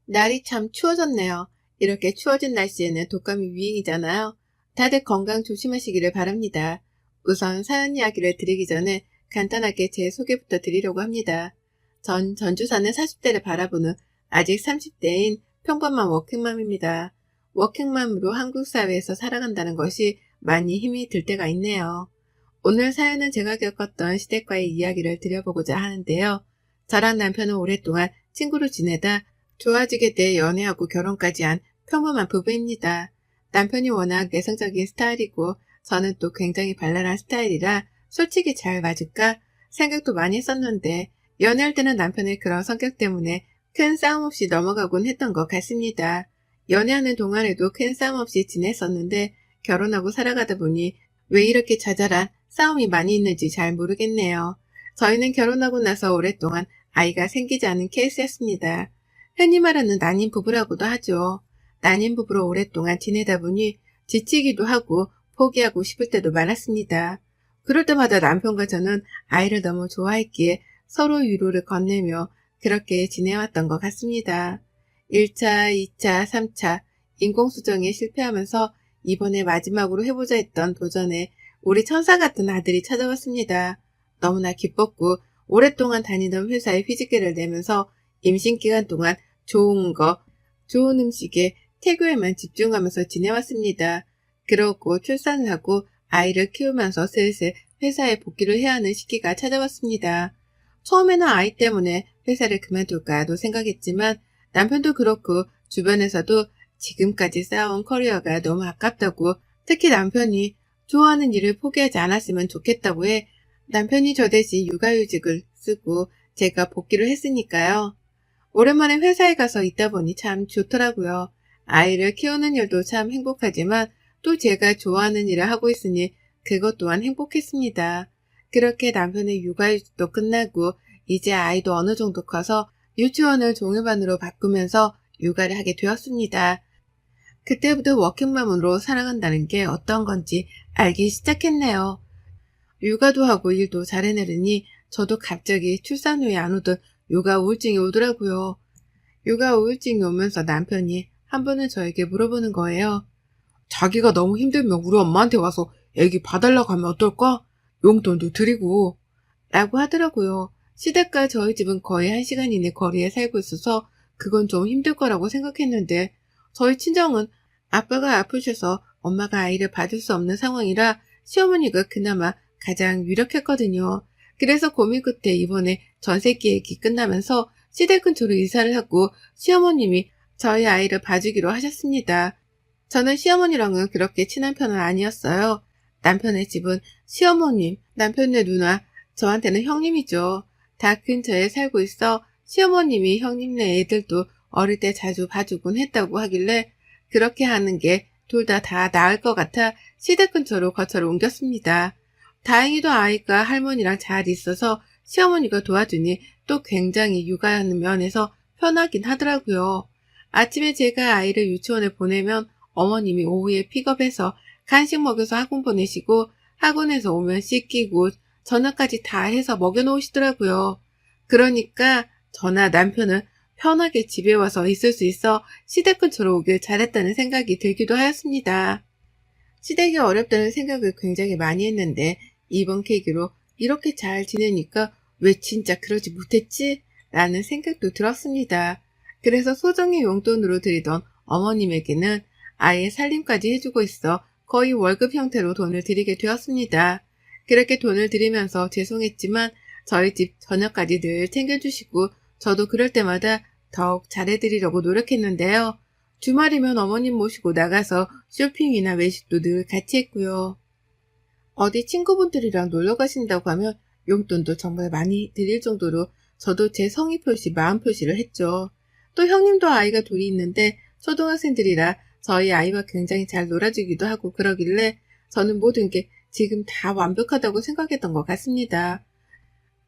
날이 참 추워졌네요. 이렇게 추워진 날씨에는 독감이 유행이잖아요. 다들 건강 조심하시기를 바랍니다. 우선 사연 이야기를 드리기 전에 간단하게 제 소개부터 드리려고 합니다. 전 전주 사는 40대를 바라보는 아직 30대인 평범한 워킹맘입니다. 워킹맘으로 한국 사회에서 살아간다는 것이 많이 힘이 들 때가 있네요. 오늘 사연은 제가 겪었던 시댁과의 이야기를 드려보고자 하는데요. 저랑 남편은 오랫동안 친구로 지내다 좋아지게 돼 연애하고 결혼까지 한 평범한 부부입니다. 남편이 워낙 내성적인 스타일이고 저는 또 굉장히 발랄한 스타일이라 솔직히 잘 맞을까 생각도 많이 했었는데 연애할 때는 남편의 그런 성격 때문에 큰 싸움 없이 넘어가곤 했던 것 같습니다. 연애하는 동안에도 큰 싸움 없이 지냈었는데 결혼하고 살아가다 보니 왜 이렇게 자잘한 싸움이 많이 있는지 잘 모르겠네요. 저희는 결혼하고 나서 오랫동안 아이가 생기지 않은 케이스였습니다. 흔히 말하는 난임 부부라고도 하죠. 난임 부부로 오랫동안 지내다 보니 지치기도 하고 포기하고 싶을 때도 많았습니다. 그럴 때마다 남편과 저는 아이를 너무 좋아했기에 서로 위로를 건네며 그렇게 지내왔던 것 같습니다. 1차, 2차, 3차 인공수정에 실패하면서 이번에 마지막으로 해보자 했던 도전에 우리 천사 같은 아들이 찾아왔습니다. 너무나 기뻤고 오랫동안 다니던 회사에 휴직계를 내면서 임신 기간 동안 좋은 거, 좋은 음식에 태교에만 집중하면서 지내왔습니다. 그러고 출산을 하고 아이를 키우면서 슬슬 회사에 복귀를 해야 하는 시기가 찾아왔습니다. 처음에는 아이 때문에 회사를 그만둘까도 생각했지만 남편도 그렇고 주변에서도 지금까지 쌓아온 커리어가 너무 아깝다고 특히 남편이 좋아하는 일을 포기하지 않았으면 좋겠다고 해 남편이 저 대신 육아휴직을 쓰고 제가 복귀를 했으니까요. 오랜만에 회사에 가서 있다 보니 참 좋더라고요. 아이를 키우는 일도 참 행복하지만 또 제가 좋아하는 일을 하고 있으니 그것 또한 행복했습니다. 그렇게 남편의 육아휴직도 끝나고 이제 아이도 어느 정도 커서 유치원을 종일반으로 바꾸면서 육아를 하게 되었습니다. 그때부터 워킹맘으로 살아간다는 게 어떤 건지 알기 시작했네요. 육아도 하고 일도 잘 해내려니 저도 갑자기 출산 후에 안 오던 육아 우울증이 오더라고요. 육아 우울증이 오면서 남편이 한 번은 저에게 물어보는 거예요. 자기가 너무 힘들면 우리 엄마한테 와서 애기 봐달라고 하면 어떨까? 용돈도 드리고. 라고 하더라고요. 시댁과 저희 집은 거의 1시간 이내 거리에 살고 있어서 그건 좀 힘들 거라고 생각했는데 저희 친정은 아빠가 아프셔서 엄마가 아이를 봐줄 수 없는 상황이라 시어머니가 그나마 가장 유력했거든요. 그래서 고민 끝에 이번에 전세 계획이 끝나면서 시댁 근처로 이사를 하고 시어머님이 저희 아이를 봐주기로 하셨습니다. 저는 시어머니랑은 그렇게 친한 편은 아니었어요. 남편의 집은 시어머님, 남편의 누나, 저한테는 형님이죠. 다 근처에 살고 있어 시어머님이 형님네 애들도 어릴 때 자주 봐주곤 했다고 하길래 그렇게 하는 게 둘 다 나을 것 같아 시댁 근처로 거처를 옮겼습니다. 다행히도 아이가 할머니랑 잘 있어서 시어머니가 도와주니 또 굉장히 육아하는 면에서 편하긴 하더라고요. 아침에 제가 아이를 유치원에 보내면 어머님이 오후에 픽업해서 간식 먹여서 학원 보내시고 학원에서 오면 씻기고 저녁까지 다 해서 먹여놓으시더라고요. 그러니까 저나 남편은 편하게 집에 와서 있을 수 있어 시댁 근처로 오길 잘했다는 생각이 들기도 하였습니다. 시댁이 어렵다는 생각을 굉장히 많이 했는데 이번 계기로 이렇게 잘 지내니까 왜 진짜 그러지 못했지? 라는 생각도 들었습니다. 그래서 소정의 용돈으로 드리던 어머님에게는 아이의 살림까지 해주고 있어 거의 월급 형태로 돈을 드리게 되었습니다. 그렇게 돈을 드리면서 죄송했지만 저희 집 저녁까지 늘 챙겨주시고 저도 그럴 때마다 더욱 잘해드리려고 노력했는데요. 주말이면 어머님 모시고 나가서 쇼핑이나 외식도 늘 같이 했고요. 어디 친구분들이랑 놀러 가신다고 하면 용돈도 정말 많이 드릴 정도로 저도 제 성의 표시, 마음 표시를 했죠. 또 형님도 아이가 둘이 있는데 초등학생들이라 저희 아이와 굉장히 잘 놀아주기도 하고 그러길래 저는 모든 게 지금 다 완벽하다고 생각했던 것 같습니다.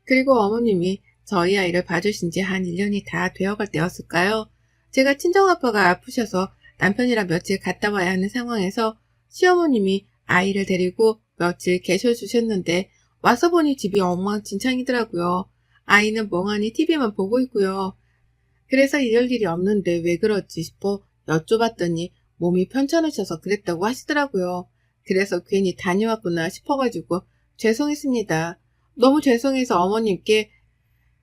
그리고 어머님이 저희 아이를 봐주신 지 한 1년이 다 되어갈 때였을까요? 제가 친정아빠가 아프셔서 남편이랑 며칠 갔다 와야 하는 상황에서 시어머님이 아이를 데리고 며칠 계셔주셨는데 와서 보니 집이 엉망진창이더라고요. 아이는 멍하니 TV만 보고 있고요. 그래서 이럴 일이 없는데 왜 그러지 싶어 여쭤봤더니 몸이 편찮으셔서 그랬다고 하시더라고요. 그래서 괜히 다녀왔구나 싶어가지고 죄송했습니다. 너무 죄송해서 어머님께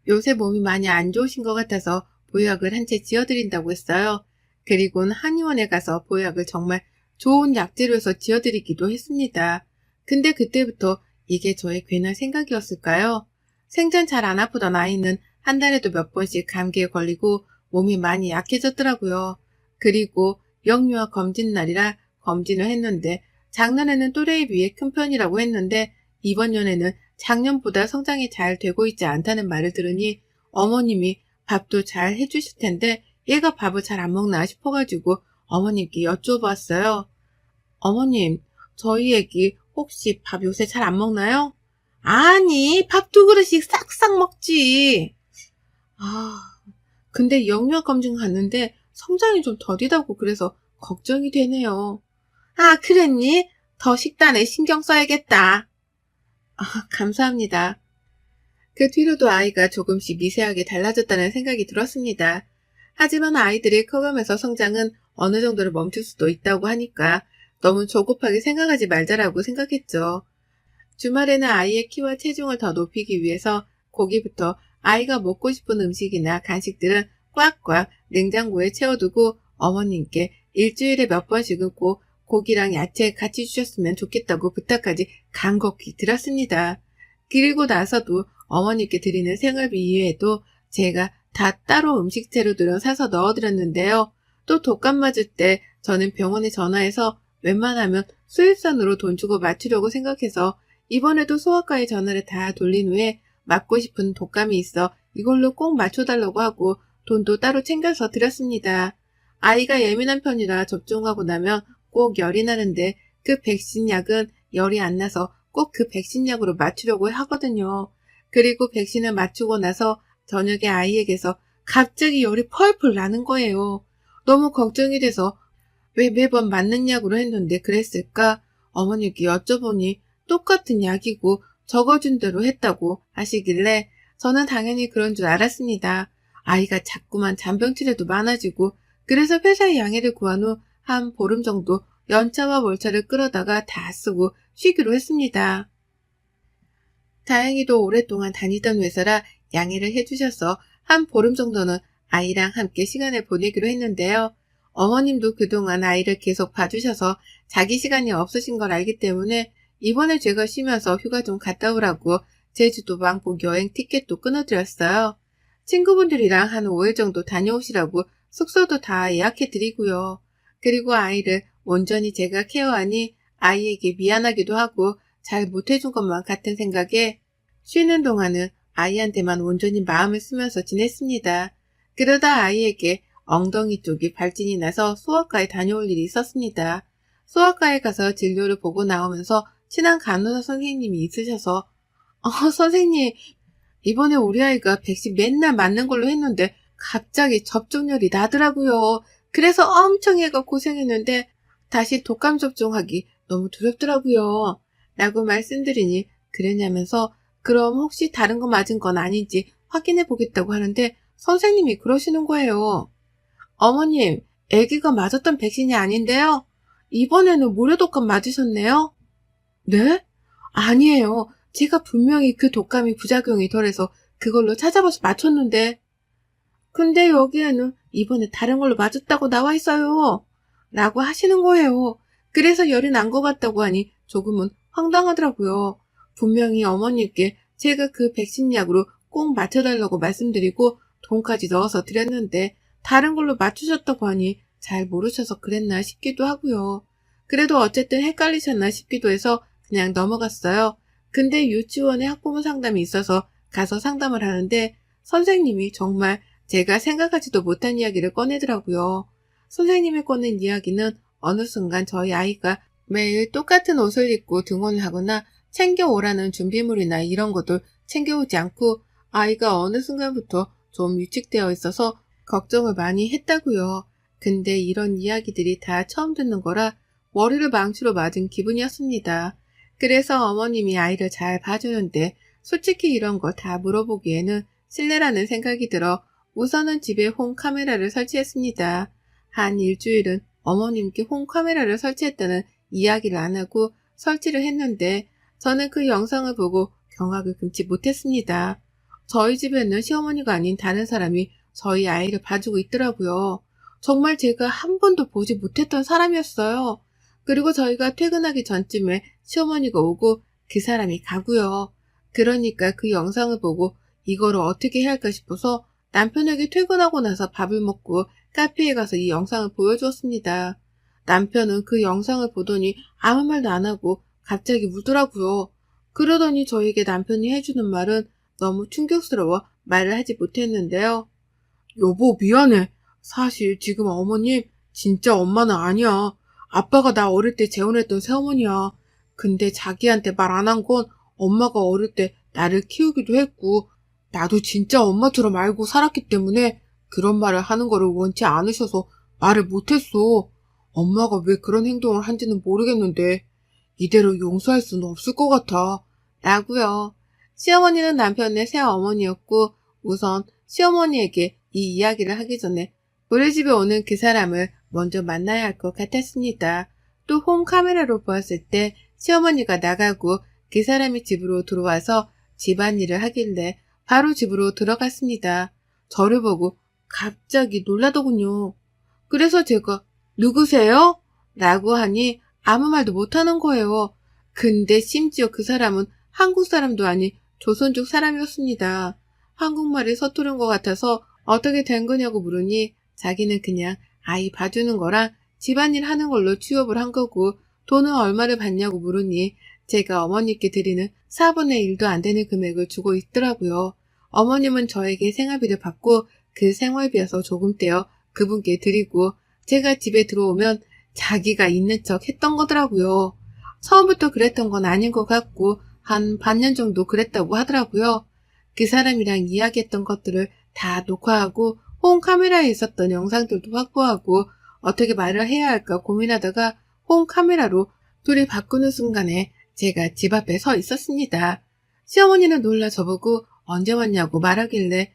요새 몸이 많이 안 좋으신 것 같아서 보약을 한 채 지어드린다고 했어요. 그리고는 한의원에 가서 보약을 정말 좋은 약재로서 지어드리기도 했습니다. 근데 그때부터 이게 저의 괜한 생각이었을까요? 생전 잘 안 아프던 아이는 한 달에도 몇 번씩 감기에 걸리고 몸이 많이 약해졌더라고요. 그리고 영유아 검진 날이라 검진을 했는데 작년에는 또래에 비해 큰 편이라고 했는데 이번 년에는 작년보다 성장이 잘 되고 있지 않다는 말을 들으니 어머님이 밥도 잘 해주실 텐데 얘가 밥을 잘 안 먹나 싶어가지고 어머님께 여쭤봤어요. 어머님, 저희 애기 혹시 밥 요새 잘 안 먹나요? 아니, 밥 2그릇씩 싹싹 먹지. 아, 근데 영유아 검진 갔는데 성장이 좀 더디다고 그래서 걱정이 되네요. 아, 그랬니? 더 식단에 신경 써야겠다. 아, 감사합니다. 그 뒤로도 아이가 조금씩 미세하게 달라졌다는 생각이 들었습니다. 하지만 아이들이 커가면서 성장은 어느 정도로 멈출 수도 있다고 하니까 너무 조급하게 생각하지 말자라고 생각했죠. 주말에는 아이의 키와 체중을 더 높이기 위해서 고기부터 아이가 먹고 싶은 음식이나 간식들은 꽉꽉 냉장고에 채워두고 어머님께 일주일에 몇 번씩은 꼭 고기랑 야채 같이 주셨으면 좋겠다고 부탁까지 간곡히 드렸습니다. 그리고 나서도 어머님께 드리는 생활비 이외에도 제가 다 따로 음식 재료들은 사서 넣어드렸는데요. 또 독감 맞을 때 저는 병원에 전화해서 웬만하면 수입산으로 돈 주고 맞추려고 생각해서 이번에도 소아과에 전화를 다 돌린 후에 맞고 싶은 독감이 있어 이걸로 꼭 맞춰달라고 하고 돈도 따로 챙겨서 드렸습니다. 아이가 예민한 편이라 접종하고 나면 꼭 열이 나는데 그 백신 약은 열이 안 나서 꼭 그 백신 약으로 맞추려고 하거든요. 그리고 백신을 맞추고 나서 저녁에 아이에게서 갑자기 열이 펄펄 나는 거예요. 너무 걱정이 돼서 왜 매번 맞는 약으로 했는데 그랬을까? 어머니께 여쭤보니 똑같은 약이고 적어준 대로 했다고 하시길래 저는 당연히 그런 줄 알았습니다. 아이가 자꾸만 잔병치레도 많아지고 그래서 회사에 양해를 구한 후 한 보름 정도 연차와 월차를 끌어다가 다 쓰고 쉬기로 했습니다. 다행히도 오랫동안 다니던 회사라 양해를 해주셔서 한 보름 정도는 아이랑 함께 시간을 보내기로 했는데요. 어머님도 그동안 아이를 계속 봐주셔서 자기 시간이 없으신 걸 알기 때문에 이번에 제가 쉬면서 휴가 좀 갔다 오라고 제주도 왕복 여행 티켓도 끊어드렸어요. 친구분들이랑 한 5일 정도 다녀오시라고 숙소도 다 예약해드리고요. 그리고 아이를 온전히 제가 케어하니 아이에게 미안하기도 하고 잘 못해준 것만 같은 생각에 쉬는 동안은 아이한테만 온전히 마음을 쓰면서 지냈습니다. 그러다 아이에게 엉덩이 쪽이 발진이 나서 소아과에 다녀올 일이 있었습니다. 소아과에 가서 진료를 보고 나오면서 친한 간호사 선생님이 있으셔서 선생님, 이번에 우리 아이가 백신 맨날 맞는 걸로 했는데 갑자기 접종열이 나더라고요. 그래서 엄청 애가 고생했는데 다시 독감 접종하기 너무 두렵더라고요. 라고 말씀드리니 그러냐면서 그럼 혹시 다른 거 맞은 건 아닌지 확인해 보겠다고 하는데 선생님이 그러시는 거예요. 어머님, 아기가 맞았던 백신이 아닌데요. 이번에는 모래독감 맞으셨네요. 네? 아니에요. 제가 분명히 그 독감이 부작용이 덜해서 그걸로 찾아봐서 맞췄는데. 근데 여기에는 이번에 다른 걸로 맞았다고 나와 있어요. 라고 하시는 거예요. 그래서 열이 난 것 같다고 하니 조금은 황당하더라고요. 분명히 어머니께 제가 그 백신 약으로 꼭 맞춰달라고 말씀드리고 돈까지 넣어서 드렸는데 다른 걸로 맞추셨다고 하니 잘 모르셔서 그랬나 싶기도 하고요. 그래도 어쨌든 헷갈리셨나 싶기도 해서 그냥 넘어갔어요. 근데 유치원에 학부모 상담이 있어서 가서 상담을 하는데 선생님이 정말 제가 생각하지도 못한 이야기를 꺼내더라고요. 선생님이 꺼낸 이야기는 어느 순간 저희 아이가 매일 똑같은 옷을 입고 등원을 하거나 챙겨오라는 준비물이나 이런 것들 챙겨오지 않고 아이가 어느 순간부터 좀 위축되어 있어서 걱정을 많이 했다고요. 근데 이런 이야기들이 다 처음 듣는 거라 머리를 망치로 맞은 기분이었습니다. 그래서 어머님이 아이를 잘 봐주는데 솔직히 이런 거 다 물어보기에는 실례라는 생각이 들어 우선은 집에 홈카메라를 설치했습니다. 한 일주일은 어머님께 홈카메라를 설치했다는 이야기를 안 하고 설치를 했는데 저는 그 영상을 보고 경악을 금치 못했습니다. 저희 집에는 시어머니가 아닌 다른 사람이 저희 아이를 봐주고 있더라고요. 정말 제가 한 번도 보지 못했던 사람이었어요. 그리고 저희가 퇴근하기 전쯤에 시어머니가 오고 그 사람이 가고요. 그러니까 그 영상을 보고 이거를 어떻게 해야 할까 싶어서 남편에게 퇴근하고 나서 밥을 먹고 카페에 가서 이 영상을 보여주었습니다. 남편은 그 영상을 보더니 아무 말도 안 하고 갑자기 울더라고요. 그러더니 저에게 남편이 해주는 말은 너무 충격스러워 말을 하지 못했는데요. 여보, 미안해. 사실 지금 어머님 진짜 엄마는 아니야. 아빠가 나 어릴 때 재혼했던 새어머니야. 근데 자기한테 말 안 한 건 엄마가 어릴 때 나를 키우기도 했고 나도 진짜 엄마처럼 알고 살았기 때문에 그런 말을 하는 거를 원치 않으셔서 말을 못했어. 엄마가 왜 그런 행동을 한지는 모르겠는데 이대로 용서할 수는 없을 것 같아. 라고요. 시어머니는 남편의 새어머니였고 우선 시어머니에게 이 이야기를 하기 전에 우리 집에 오는 그 사람을 먼저 만나야 할 것 같았습니다. 또 홈카메라로 보았을 때 시어머니가 나가고 그 사람이 집으로 들어와서 집안일을 하길래 바로 집으로 들어갔습니다. 저를 보고 갑자기 놀라더군요. 그래서 제가 누구세요? 라고 하니 아무 말도 못하는 거예요. 근데 심지어 그 사람은 한국 사람도 아닌 조선족 사람이었습니다. 한국말이 서투른 것 같아서 어떻게 된 거냐고 물으니 자기는 그냥 아이 봐주는 거랑 집안일 하는 걸로 취업을 한 거고 돈은 얼마를 받냐고 물으니 제가 어머니께 드리는 4분의 1도 안 되는 금액을 주고 있더라고요. 어머님은 저에게 생활비를 받고 그 생활비에서 조금 떼어 그분께 드리고 제가 집에 들어오면 자기가 있는 척 했던 거더라고요. 처음부터 그랬던 건 아닌 것 같고 한 반년 정도 그랬다고 하더라고요. 그 사람이랑 이야기했던 것들을 다 녹화하고 홈카메라에 있었던 영상들도 확보하고 어떻게 말을 해야 할까 고민하다가 홈카메라로 둘이 바꾸는 순간에 제가 집 앞에 서 있었습니다. 시어머니는 놀라 저보고 언제 왔냐고 말하길래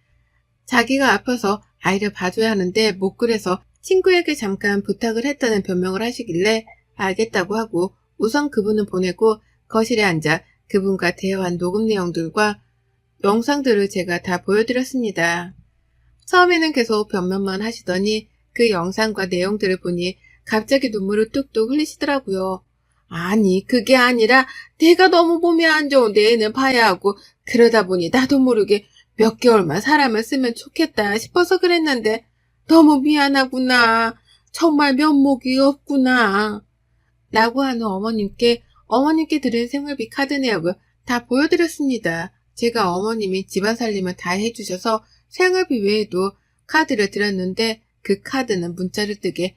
자기가 아파서 아이를 봐줘야 하는데 못 그래서 친구에게 잠깐 부탁을 했다는 변명을 하시길래 알겠다고 하고 우선 그분은 보내고 거실에 앉아 그분과 대화한 녹음 내용들과 영상들을 제가 다 보여드렸습니다. 처음에는 계속 변명만 하시더니 그 영상과 내용들을 보니 갑자기 눈물을 뚝뚝 흘리시더라고요. 아니 그게 아니라 내가 너무 몸이 안 좋은데 애는 봐야 하고 그러다 보니 나도 모르게 몇 개월만 사람을 쓰면 좋겠다 싶어서 그랬는데 너무 미안하구나. 정말 면목이 없구나. 라고 하는 어머님께 드린 생활비 카드 내역을 다 보여드렸습니다. 제가 어머님이 집안 살림을 다 해주셔서 생활비 외에도 카드를 드렸는데 그 카드는 문자를 뜨게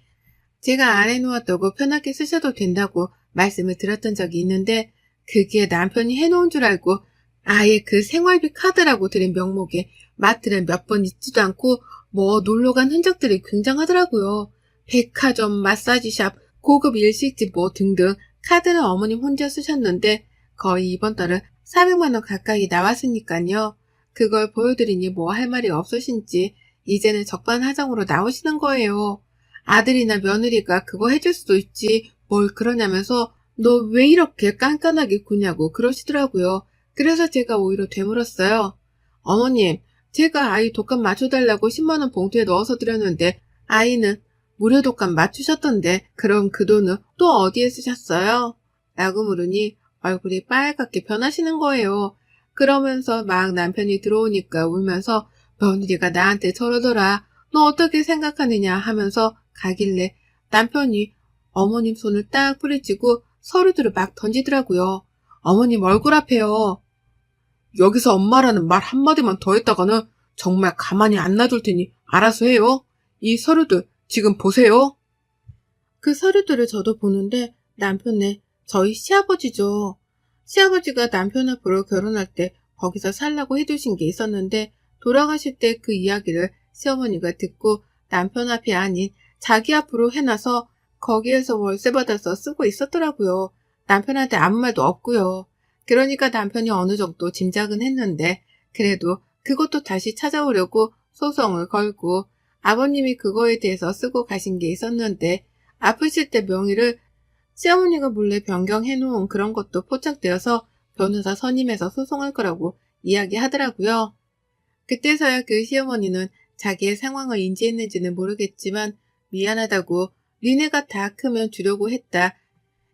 제가 안 해놓았다고 편하게 쓰셔도 된다고 말씀을 드렸던 적이 있는데 그게 남편이 해놓은 줄 알고 아예 그 생활비 카드라고 드린 명목에 마트를 몇 번 잊지도 않고 뭐 놀러간 흔적들이 굉장하더라고요. 백화점, 마사지샵, 고급 일식집 뭐 등등 카드는 어머님 혼자 쓰셨는데 거의 이번 달은 400만 원 가까이 나왔으니까요. 그걸 보여드리니 뭐 할 말이 없으신지 이제는 적반하장으로 나오시는 거예요. 아들이나 며느리가 그거 해줄 수도 있지 뭘 그러냐면서 너 왜 이렇게 깐깐하게 구냐고 그러시더라고요. 그래서 제가 오히려 되물었어요. 어머님, 제가 아이 독감 맞춰달라고 10만 원 봉투에 넣어서 드렸는데 아이는 무료 독감 맞추셨던데 그럼 그 돈은 또 어디에 쓰셨어요? 라고 물으니 얼굴이 빨갛게 변하시는 거예요. 그러면서 막 남편이 들어오니까 울면서 며느리가 나한테 저러더라. 너 어떻게 생각하느냐 하면서 가길래 남편이 어머님 손을 딱 뿌리치고 서류들을 막 던지더라고요. 어머님 얼굴 앞에요. 여기서 엄마라는 말 한마디만 더 했다가는 정말 가만히 안 놔둘 테니 알아서 해요. 이 서류들 지금 보세요. 그 서류들을 저도 보는데 남편의 저희 시아버지죠. 시아버지가 남편 앞으로 결혼할 때 거기서 살라고 해두신 게 있었는데 돌아가실 때 그 이야기를 시어머니가 듣고 남편 앞이 아닌 자기 앞으로 해놔서 거기에서 월세 받아서 쓰고 있었더라고요. 남편한테 아무 말도 없고요. 그러니까 남편이 어느 정도 짐작은 했는데 그래도 그것도 다시 찾아오려고 소송을 걸고 아버님이 그거에 대해서 쓰고 가신 게 있었는데 아프실 때 명의를 시어머니가 몰래 변경해 놓은 그런 것도 포착되어서 변호사 선임해서 소송할 거라고 이야기하더라고요. 그때서야 그 시어머니는 자기의 상황을 인지했는지는 모르겠지만 미안하다고 니네가 다 크면 주려고 했다.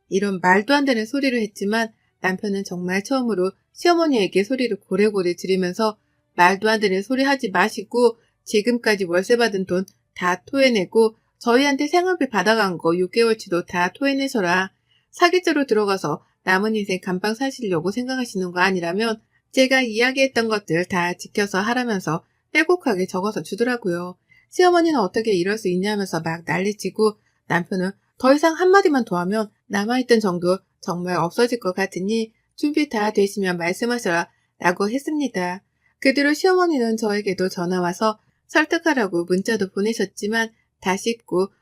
이런 말도 안 되는 소리를 했지만 남편은 정말 처음으로 시어머니에게 소리를 고래고래 지르면서 말도 안 되는 소리 하지 마시고 지금까지 월세 받은 돈 다 토해내고 저희한테 생활비 받아간 거 6개월치도 다 토해내셔라. 사기죄로 들어가서 남은 인생 감방 사시려고 생각하시는 거 아니라면 제가 이야기했던 것들 다 지켜서 하라면서 빼곡하게 적어서 주더라고요. 시어머니는 어떻게 이럴 수 있냐면서 막 난리치고 남편은 더 이상 한마디만 더 하면 남아있던 정도 정말 없어질 것 같으니 준비 다 되시면 말씀하셔라 라고 했습니다. 그 뒤로 시어머니는 저에게도 전화와서 설득하라고 문자도 보내셨지만 다 씻고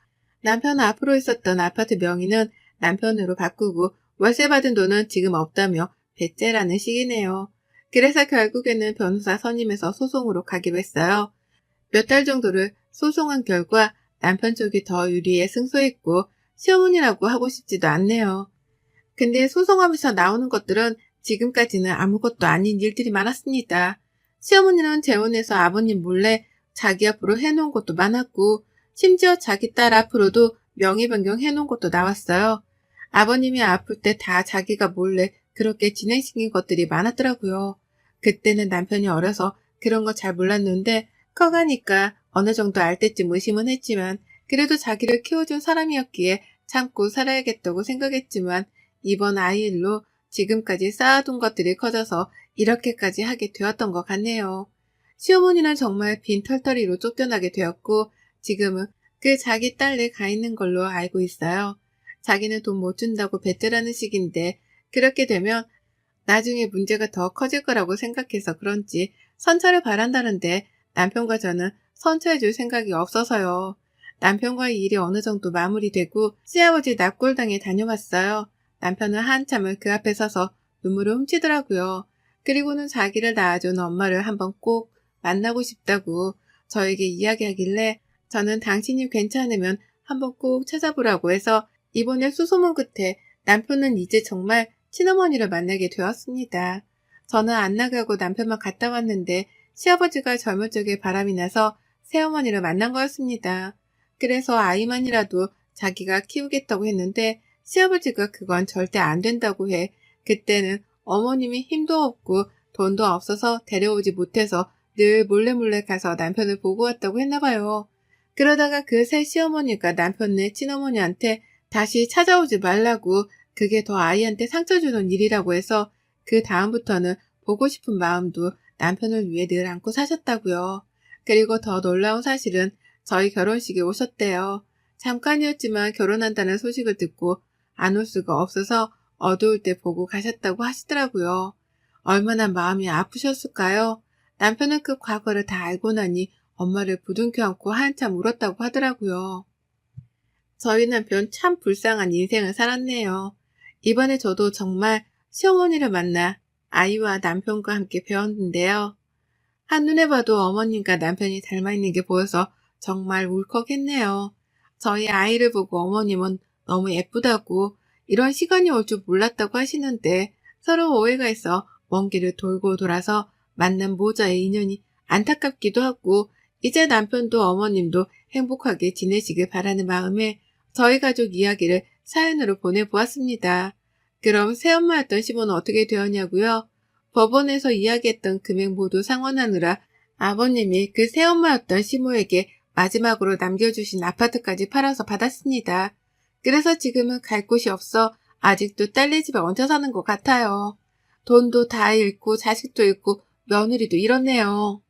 남편 앞으로 있었던 아파트 명의는 남편으로 바꾸고 월세 받은 돈은 지금 없다며 배째라는 식이네요. 그래서 결국에는 변호사 선임해서 소송으로 가기로 했어요. 몇 달 정도를 소송한 결과 남편 쪽이 더 유리해 승소했고 시어머니라고 하고 싶지도 않네요. 근데 소송하면서 나오는 것들은 지금까지는 아무것도 아닌 일들이 많았습니다. 시어머니는 재혼해서 아버님 몰래 자기 앞으로 해놓은 것도 많았고 심지어 자기 딸 앞으로도 명의 변경해놓은 것도 나왔어요. 아버님이 아플 때 다 자기가 몰래 그렇게 진행시킨 것들이 많았더라고요. 그때는 남편이 어려서 그런 거 잘 몰랐는데 커가니까 어느 정도 알 때쯤 의심은 했지만 그래도 자기를 키워준 사람이었기에 참고 살아야겠다고 생각했지만 이번 아이 일로 지금까지 쌓아둔 것들이 커져서 이렇게까지 하게 되었던 것 같네요. 시어머니는 정말 빈털터리로 쫓겨나게 되었고 지금은 그 자기 딸네 가 있는 걸로 알고 있어요. 자기는 돈 못 준다고 배째라는 식인데 그렇게 되면 나중에 문제가 더 커질 거라고 생각해서 그런지 선처를 바란다는데 남편과 저는 선처해줄 생각이 없어서요. 남편과의 일이 어느 정도 마무리되고 시아버지 납골당에 다녀왔어요. 남편은 한참을 그 앞에 서서 눈물을 훔치더라고요. 그리고는 자기를 낳아준 엄마를 한번 꼭 만나고 싶다고 저에게 이야기하길래 저는 당신이 괜찮으면 한번 꼭 찾아보라고 해서 이번에 수소문 끝에 남편은 이제 정말 친어머니를 만나게 되었습니다. 저는 안 나가고 남편만 갔다 왔는데 시아버지가 젊은 적에 바람이 나서 새어머니를 만난 거였습니다. 그래서 아이만이라도 자기가 키우겠다고 했는데 시아버지가 그건 절대 안 된다고 해. 그때는 어머님이 힘도 없고 돈도 없어서 데려오지 못해서 늘 몰래 가서 남편을 보고 왔다고 했나봐요. 그러다가 그 새 시어머니가 남편네 친어머니한테 다시 찾아오지 말라고 그게 더 아이한테 상처 주는 일이라고 해서 그 다음부터는 보고 싶은 마음도 남편을 위해 늘 안고 사셨다고요. 그리고 더 놀라운 사실은 저희 결혼식에 오셨대요. 잠깐이었지만 결혼한다는 소식을 듣고 안 올 수가 없어서 어두울 때 보고 가셨다고 하시더라고요. 얼마나 마음이 아프셨을까요? 남편은 그 과거를 다 알고 나니 엄마를 부둥켜 안고 한참 울었다고 하더라고요. 저희 남편 참 불쌍한 인생을 살았네요. 이번에 저도 정말 시어머니를 만나 아이와 남편과 함께 배웠는데요. 한눈에 봐도 어머님과 남편이 닮아있는 게 보여서 정말 울컥했네요. 저희 아이를 보고 어머님은 너무 예쁘다고 이런 시간이 올 줄 몰랐다고 하시는데 서로 오해가 있어 먼 길을 돌고 돌아서 만난 모자의 인연이 안타깝기도 하고 이제 남편도 어머님도 행복하게 지내시길 바라는 마음에 저희 가족 이야기를 사연으로 보내보았습니다. 그럼 새엄마였던 시모는 어떻게 되었냐고요? 법원에서 이야기했던 금액 모두 상환하느라 아버님이 그 새엄마였던 시모에게 마지막으로 남겨주신 아파트까지 팔아서 받았습니다. 그래서 지금은 갈 곳이 없어 아직도 딸네 집에 얹혀 사는 것 같아요. 돈도 다 잃고 자식도 잃고 며느리도 잃었네요.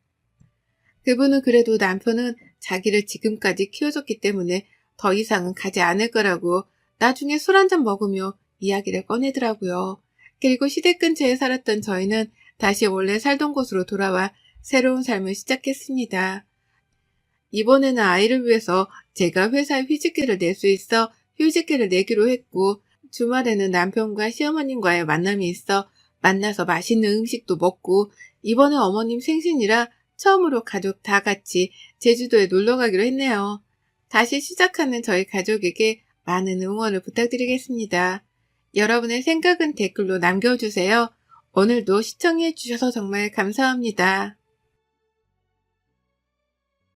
그분은 그래도 남편은 자기를 지금까지 키워줬기 때문에 더 이상은 가지 않을 거라고 나중에 술 한잔 먹으며 이야기를 꺼내더라고요. 그리고 시댁 근처에 살았던 저희는 다시 원래 살던 곳으로 돌아와 새로운 삶을 시작했습니다. 이번에는 아이를 위해서 제가 회사에 휴직계를 낼 수 있어 휴직계를 내기로 했고 주말에는 남편과 시어머님과의 만남이 있어 만나서 맛있는 음식도 먹고 이번에 어머님 생신이라 처음으로 가족 다 같이 제주도에 놀러 가기로 했네요. 다시 시작하는 저희 가족에게 많은 응원을 부탁드리겠습니다. 여러분의 생각은 댓글로 남겨주세요. 오늘도 시청해 주셔서 정말 감사합니다.